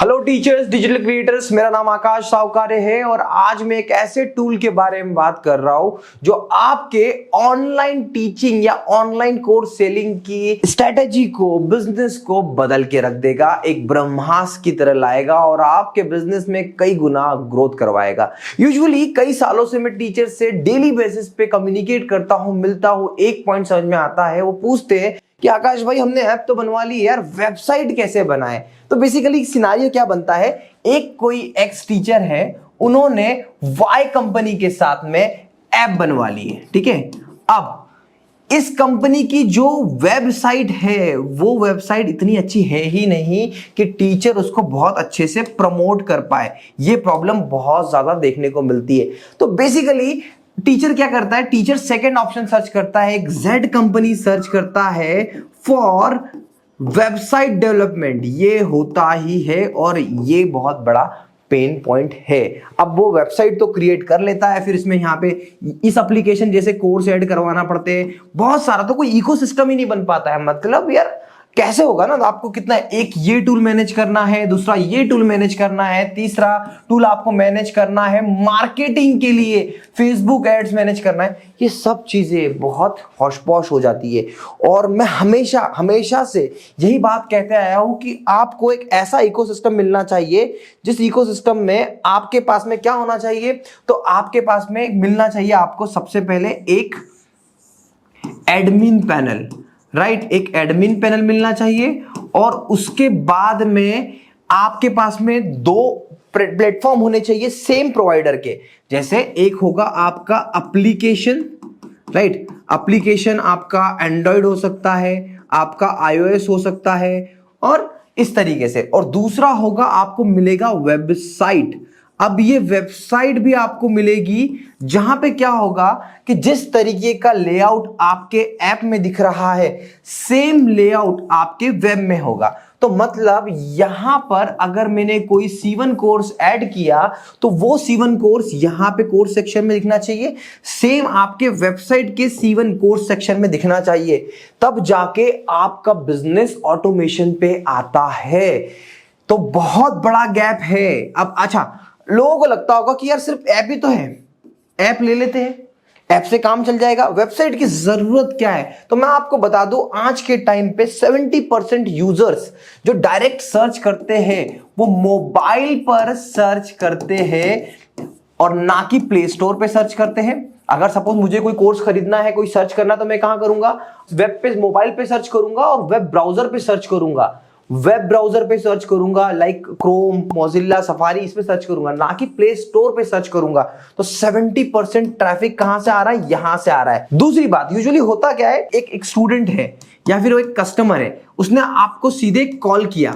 Hello teachers, digital creators. मेरा नाम आकाश सावकारे है और आज मैं एक ऐसे टूल के बारे में बात कर रहा हूं जो आपके ऑनलाइन टीचिंग या ऑनलाइन कोर्स सेलिंग की स्ट्रेटेजी को, बिजनेस को बदल के रख देगा, एक ब्रह्मास्त्र की तरह लाएगा और आपके बिजनेस में कई गुना ग्रोथ करवाएगा। यूजुअली कई सालों से मैं टीचर से डेली बेसिस पे कम्युनिकेट करता हूं, मिलता हूं, एक पॉइंट समझ में आता है। वो पूछते हैं कि आकाश भाई, हमने ऐप तो बनवा ली यार, वेबसाइट कैसे बनाए? तो बेसिकली सिनारियो क्या बनता है, एक कोई एक्स टीचर है, उन्होंने वाई कंपनी के साथ में ऐप बनवा ली है, ठीक है। अब इस कंपनी की जो वेबसाइट है वो वेबसाइट इतनी अच्छी है ही नहीं कि टीचर उसको बहुत अच्छे से प्रमोट कर पाए। ये प्रॉब्लम बहुत ज्यादा देखने को मिलती है। तो बेसिकली टीचर क्या करता है, टीचर सेकंड ऑप्शन सर्च करता है, एक जेड कंपनी सर्च करता है फॉर वेबसाइट डेवलपमेंट। ये होता ही है और ये बहुत बड़ा पेन पॉइंट है। अब वो वेबसाइट तो क्रिएट कर लेता है, फिर इसमें यहाँ पे इस एप्लीकेशन जैसे कोर्स ऐड करवाना पड़ते हैं, बहुत सारा, तो कोई इकोसिस्टम ही नहीं बन पाता है। मतलब यार कैसे होगा ना, तो आपको कितना, एक ये टूल मैनेज करना है, दूसरा ये टूल मैनेज करना है, तीसरा टूल आपको मैनेज करना है मार्केटिंग के लिए, फेसबुक एड्स मैनेज करना है। ये सब चीजें बहुत हौश पौश हो जाती है। और मैं हमेशा हमेशा से यही बात कहते आया हूं कि आपको एक ऐसा इकोसिस्टम मिलना चाहिए जिस इकोसिस्टम में आपके पास में क्या होना चाहिए, तो आपके पास में मिलना चाहिए आपको सबसे पहले एक एडमिन पैनल, राइट। एक एडमिन पैनल मिलना चाहिए और उसके बाद में आपके पास में दो प्लेटफॉर्म होने चाहिए सेम प्रोवाइडर के। जैसे एक होगा आपका एप्लीकेशन, राइट। एप्लीकेशन आपका एंड्रॉयड हो सकता है, आपका आईओएस हो सकता है और इस तरीके से। और दूसरा होगा, आपको मिलेगा वेबसाइट। अब ये वेबसाइट भी आपको मिलेगी जहां पे क्या होगा कि जिस तरीके का लेआउट आपके ऐप में दिख रहा है, सेम लेआउट आपके वेब में होगा। तो मतलब यहां पर अगर मैंने कोई C1 कोर्स ऐड किया तो वो C1 कोर्स यहां पे कोर्स सेक्शन में दिखना चाहिए, सेम आपके वेबसाइट के C1 कोर्स सेक्शन में दिखना चाहिए। तब जाके आपका बिजनेस ऑटोमेशन पे आता है। तो बहुत बड़ा गैप है। अब अच्छा, लोगों को लगता होगा कि यार सिर्फ ऐप ही तो है, ऐप ले लेते हैं, ऐप से काम चल जाएगा, वेबसाइट की जरूरत क्या है? तो मैं आपको बता दूं, आज के टाइम पे 70% यूजर्स जो डायरेक्ट सर्च करते हैं वो मोबाइल पर सर्च करते हैं और ना कि प्ले स्टोर पे सर्च करते हैं। अगर सपोज मुझे कोई कोर्स खरीदना है, कोई सर्च करना, तो मैं कहां करूंगा? वेब पे, मोबाइल पे सर्च करूंगा और वेब ब्राउजर पे सर्च करूंगा। वेब ब्राउजर पे सर्च करूंगा, लाइक क्रोम, मोजिल्ला, सफारी, इस पे सर्च करूंगा, ना कि प्ले स्टोर पे सर्च करूंगा। तो 70% ट्रैफिक कहां से आ रहा है? यहां से आ रहा है। दूसरी बात, यूजुअली होता क्या है, एक स्टूडेंट है या फिर वो एक कस्टमर है, उसने आपको सीधे कॉल किया,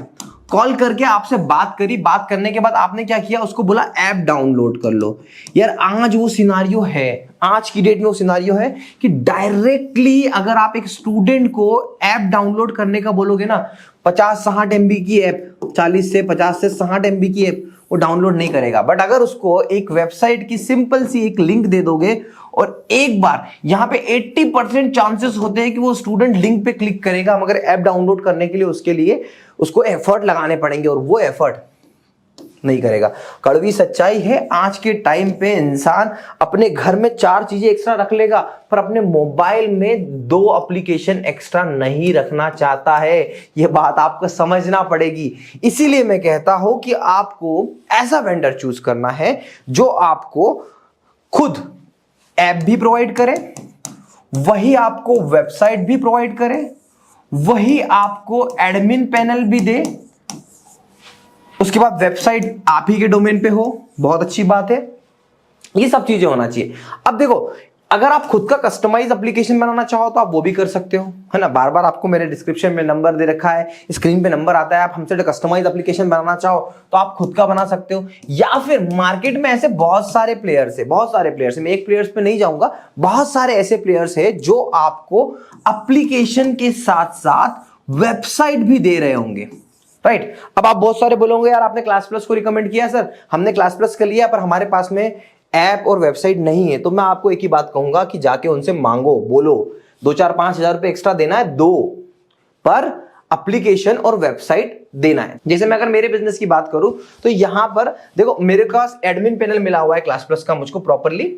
कॉल करके आपसे बात करी, बात करने के बाद आपने क्या किया, उसको बोला ऐप डाउनलोड कर लो। यार आज वो सिनारियो है, आज की डेट में वो सिनारियो है कि डायरेक्टली अगर आप एक स्टूडेंट को ऐप डाउनलोड करने का बोलोगे ना, 50-60 MB की ऐप, 40 से 50 से 60 MB की ऐप वो डाउनलोड नहीं करेगा। बट अगर उसको एक वेबसाइट की सिंपल सी एक लिंक दे दोगे और एक बार, यहां पे 80% चांसेस होते हैं कि वो स्टूडेंट लिंक पे क्लिक करेगा, मगर ऐप डाउनलोड करने के लिए उसके लिए उसको एफर्ट लगाने पड़ेंगे और वो एफर्ट नहीं करेगा। कड़वी सच्चाई है, आज के टाइम पे इंसान अपने घर में 4 चीजें एक्स्ट्रा रख लेगा पर अपने मोबाइल में 2 एप्लीकेशन एक्स्ट्रा नहीं रखना चाहता है। यह बात आपको समझना पड़ेगी। इसीलिए मैं कहता हूं कि आपको ऐसा वेंडर चूज करना है जो आपको खुद ऐप भी प्रोवाइड करे, वही आपको वेबसाइट भी प्रोवाइड करे, वही आपको एडमिन पैनल भी दे, उसके बाद वेबसाइट आप ही के डोमेन पे हो, बहुत अच्छी बात है। ये सब चीजें होना चाहिए। अब देखो, अगर आप खुद का कस्टमाइज एप्लीकेशन बनाना चाहो तो आप वो भी कर सकते हो, है ना। बार बार आपको मेरे डिस्क्रिप्शन में नंबर दे रखा है, स्क्रीन पे नंबर आता है। आप हमसे कस्टमाइज एप्लीकेशन बनाना चाहो तो आप खुद का बना सकते हो, या फिर मार्केट में ऐसे बहुत सारे प्लेयर्स है, बहुत सारे प्लेयर्स है। मैं एक प्लेयर्स पे नहीं जाऊंगा, बहुत सारे ऐसे प्लेयर्स है जो आपको एप्लीकेशन के साथ साथ वेबसाइट भी दे रहे होंगे, राइट। अब आप बहुत सारे बोलोगे, यार आपने क्लास प्लस को रिकमेंड किया। सर हमने क्लास प्लस कर लिया पर हमारे पास में ऐप और वेबसाइट नहीं है। तो मैं आपको एक ही बात कहूंगा कि जाके उनसे मांगो, बोलो 2-4-5 हज़ार रुपए एक्स्ट्रा देना है, दो, पर एप्लीकेशन और वेबसाइट देना है। जैसे मैं अगर मेरे बिजनेस की बात करूं तो यहां पर देखो मेरे पास एडमिन पैनल मिला हुआ है क्लास प्लस का मुझको प्रॉपरली,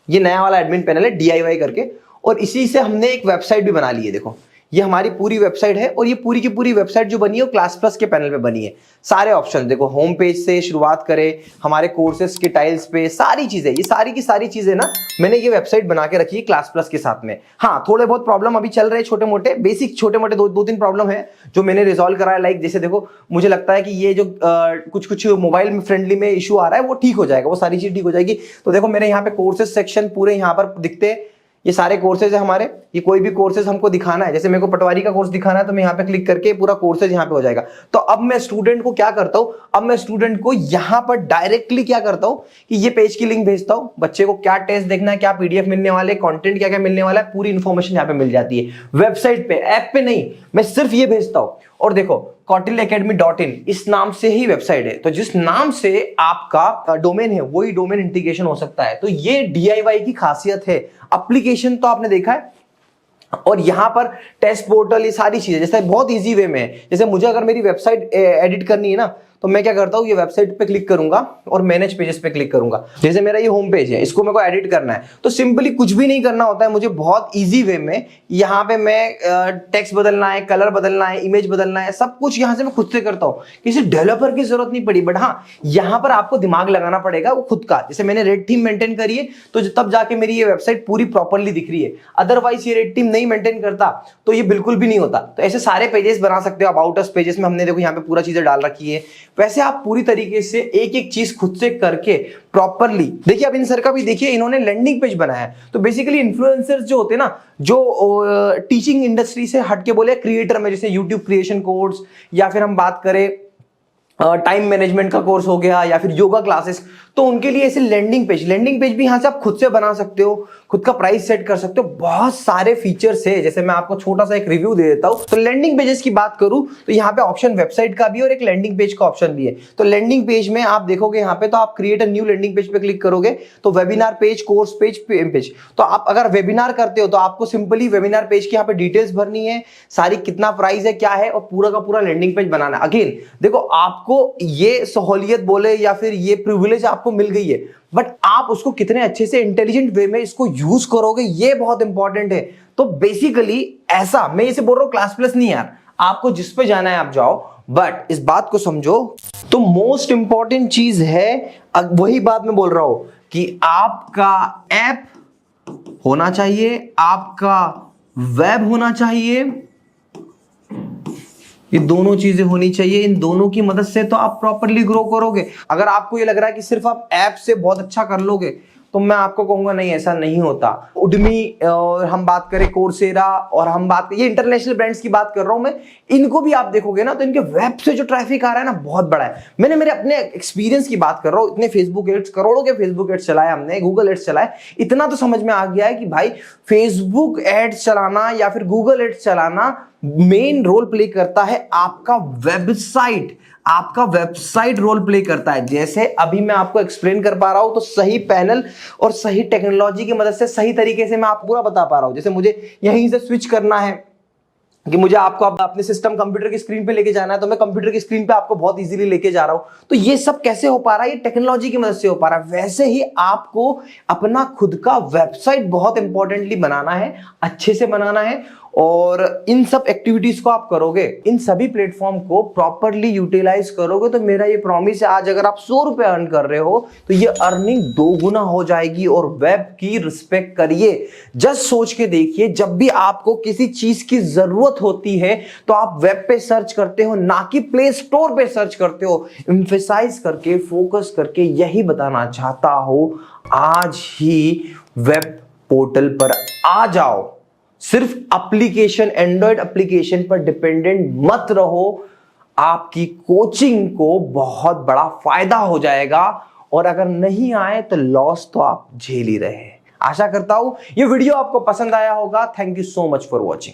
ये नया वाला एडमिन पैनल है DIY करके, और इसी से हमने एक वेबसाइट भी बना ली है। देखो ये हमारी पूरी वेबसाइट है, और ये पूरी की पूरी वेबसाइट जो बनी है वो क्लास प्लस के पैनल पे बनी है। सारे ऑप्शन देखो, होम पेज से शुरुआत करें, हमारे कोर्सेज के टाइल्स पे सारी चीजें, ये सारी की सारी चीजें ना मैंने ये वेबसाइट बना के रखी है क्लास प्लस के साथ में। हाँ थोड़े बहुत प्रॉब्लम अभी चल रहे हैं, छोटे मोटे बेसिक छोटे मोटे दो तीन प्रॉब्लम है जो मैंने रिजॉल्व करा है। लाइक जैसे देखो मुझे लगता है कि ये जो कुछ मोबाइल फ्रेंडली में इशू आ रहा है वो ठीक हो जाएगा, वो सारी चीज ठीक हो जाएगी। तो देखो मेरे यहाँ पे कोर्सेज सेक्शन पूरे यहाँ पर दिखते हैं, ये सारे कोर्सेज है हमारे। ये कोई भी कोर्सेज हमको दिखाना है, जैसे मेरे को पटवारी का कोर्स दिखाना है तो मैं यहाँ पे क्लिक करके पूरा कोर्सेज यहाँ पे हो जाएगा। तो अब मैं स्टूडेंट को क्या करता हूँ, अब मैं स्टूडेंट को यहाँ पर डायरेक्टली क्या करता हूँ कि ये पेज की लिंक भेजता हूँ, बच्चे को क्या टेस्ट देखना है, क्या PDF मिलने वाले, कंटेंट क्या क्या मिलने वाला है, पूरी इंफॉर्मेशन यहाँ पे मिल जाती है। वेबसाइट पे, ऐप पे नहीं, मैं सिर्फ ये भेजता हूँ। और देखो kautilyaacademy.in इस नाम से ही वेबसाइट है, तो जिस नाम से आपका डोमेन है वही डोमेन इंटीग्रेशन हो सकता है। तो ये DIY की खासियत है। एप्लीकेशन तो आपने देखा है, और यहां पर टेस्ट पोर्टल, ये सारी चीजें जैसे बहुत इजी वे में है। जैसे मुझे अगर मेरी वेबसाइट एडिट करनी है ना, तो मैं क्या करता हूं, ये वेबसाइट पे क्लिक करूंगा और मैनेज पेजेस पे क्लिक करूंगा। जैसे मेरा ये होम पेज है, इसको मेरे को एडिट करना है, तो सिंपली कुछ भी नहीं करना होता है मुझे, बहुत इजी वे में यहाँ पे मैं टेक्स्ट बदलना है, कलर बदलना है, इमेज बदलना है, सब कुछ यहाँ से मैं खुद से करता हूँ, किसी डेवलपर की जरूरत नहीं पड़ी। बट हाँ यहाँ पर आपको दिमाग लगाना पड़ेगा वो खुद का। जैसे मैंने रेड थीम मेंटेन करी है तो तब जाके मेरी ये वेबसाइट पूरी प्रॉपरली दिख रही है, अदरवाइज ये रेड थीम नहीं मेंटेन करता तो ये बिल्कुल भी नहीं होता। तो ऐसे सारे पेजेस बना सकते हो आप। अबाउट अस पेजेस में हमने देखो यहाँ पे पूरा चीजें डाल रखी है। वैसे आप पूरी तरीके से एक एक चीज खुद से करके प्रॉपरली देखिए। अब इन सर का भी देखिए, इन्होंने लैंडिंग पेज बनाया है। तो बेसिकली इन्फ्लुएंसर्स जो होते हैं ना, जो टीचिंग इंडस्ट्री से हटके बोले क्रिएटर में, जैसे यूट्यूब क्रिएशन कोर्स, या फिर हम बात करें टाइम मैनेजमेंट का कोर्स हो गया, या फिर योगा क्लासेस, तो उनके लिए ऐसे लैंडिंग पेज भी यहां से आप खुद से बना सकते हो, खुद का प्राइस सेट कर सकते हो। बहुत सारे फीचर्स है। जैसे मैं आपको छोटा सा एक रिव्यू दे देता हूं। तो लैंडिंग पेजेस की बात करूं तो यहाँ पे ऑप्शन वेबसाइट का भी और एक लैंडिंग पेज का ऑप्शन भी है। तो लैंडिंग पेज में आप देखोगे यहाँ पे, तो आप create a new landing page पे क्लिक करोगे तो वेबिनार पेज, कोर्स पेज। तो आप अगर वेबिनार करते हो तो आपको सिंपली वेबिनार पेज की यहाँ पे डिटेल्स भरनी है, सारी कितना प्राइस है, क्या है, और पूरा का पूरा लैंडिंग पेज बनाना। अगेन देखो आपको ये सहूलियत बोले या फिर ये प्रिविलेज आपको मिल गई है, बट आप उसको कितने अच्छे से इंटेलिजेंट वे में इसको यूज करोगे, ये बहुत इंपॉर्टेंट है। तो बेसिकली ऐसा मैं इसे बोल रहा हूं, क्लास प्लस नहीं यार, आपको जिस पे जाना है आप जाओ, बट इस बात को समझो। तो मोस्ट इंपॉर्टेंट चीज है, वही बात मैं बोल रहा हूं कि आपका ऐप होना चाहिए, आपका वेब होना चाहिए, ये दोनों चीजें होनी चाहिए। इन दोनों की मदद से तो आप प्रॉपरली ग्रो करोगे। अगर आपको ये लग रहा है कि सिर्फ आप ऐप से बहुत अच्छा कर लोगे, तो मैं आपको कहूंगा नहीं, ऐसा नहीं होता। उडमी और हम बात करें कोर्सेरा, और हम बात करें ये इंटरनेशनल ब्रांड्स की बात कर रहा हूं मैं, इनको भी आप देखोगे ना तो इनके वेब से जो ट्रैफिक आ रहा है ना बहुत बड़ा है। मैंने मेरे अपने एक्सपीरियंस की बात कर रहा हूं, इतने फेसबुक एड्स, करोड़ों के फेसबुक एड्स चलाए हमने, गूगल एड्स चलाए, इतना तो समझ में आ गया है कि भाई फेसबुक एड्स चलाना या फिर गूगल एड्स चलाना मेन रोल प्ले करता है आपका वेबसाइट। आपका वेबसाइट रोल प्ले करता है। जैसे अभी मैं आपको एक्सप्लेन कर पा रहा हूं, तो सही पैनल और सही टेक्नोलॉजी की मदद से सही तरीके से मैं आपको पूरा बता पा रहा हूं। जैसे मुझे यहीं से स्विच करना है कि मुझे आपको अपने सिस्टम कंप्यूटर की स्क्रीन पे लेके जाना है, तो मैं कंप्यूटर की स्क्रीन पे आपको बहुत इजीली लेके जा रहा हूं। तो ये सब कैसे हो पा रहा है, ये टेक्नोलॉजी की मदद से हो पा रहा है। वैसे ही आपको अपना खुद का वेबसाइट बहुत इंपॉर्टेंटली बनाना है, अच्छे से बनाना है, और इन सब एक्टिविटीज को आप करोगे, इन सभी प्लेटफॉर्म को प्रॉपरली यूटिलाइज करोगे, तो मेरा ये प्रॉमिस है, आज अगर आप 100 रुपए अर्न कर रहे हो तो ये अर्निंग 2 गुना हो जाएगी। और वेब की रिस्पेक्ट करिए। जस्ट सोच के देखिए, जब भी आपको किसी चीज की जरूरत होती है तो आप वेब पे सर्च करते हो, ना कि प्ले स्टोर पे सर्च करते हो। एम्फेसाइज करके, फोकस करके यही बताना चाहता हूं, आज ही वेब पोर्टल पर आ जाओ। सिर्फ एप्लीकेशन, एंड्रॉइड एप्लीकेशन पर डिपेंडेंट मत रहो। आपकी कोचिंग को बहुत बड़ा फायदा हो जाएगा, और अगर नहीं आए तो लॉस तो आप झेल ही रहे हैं। आशा करता हूं ये वीडियो आपको पसंद आया होगा। Thank you so much for watching.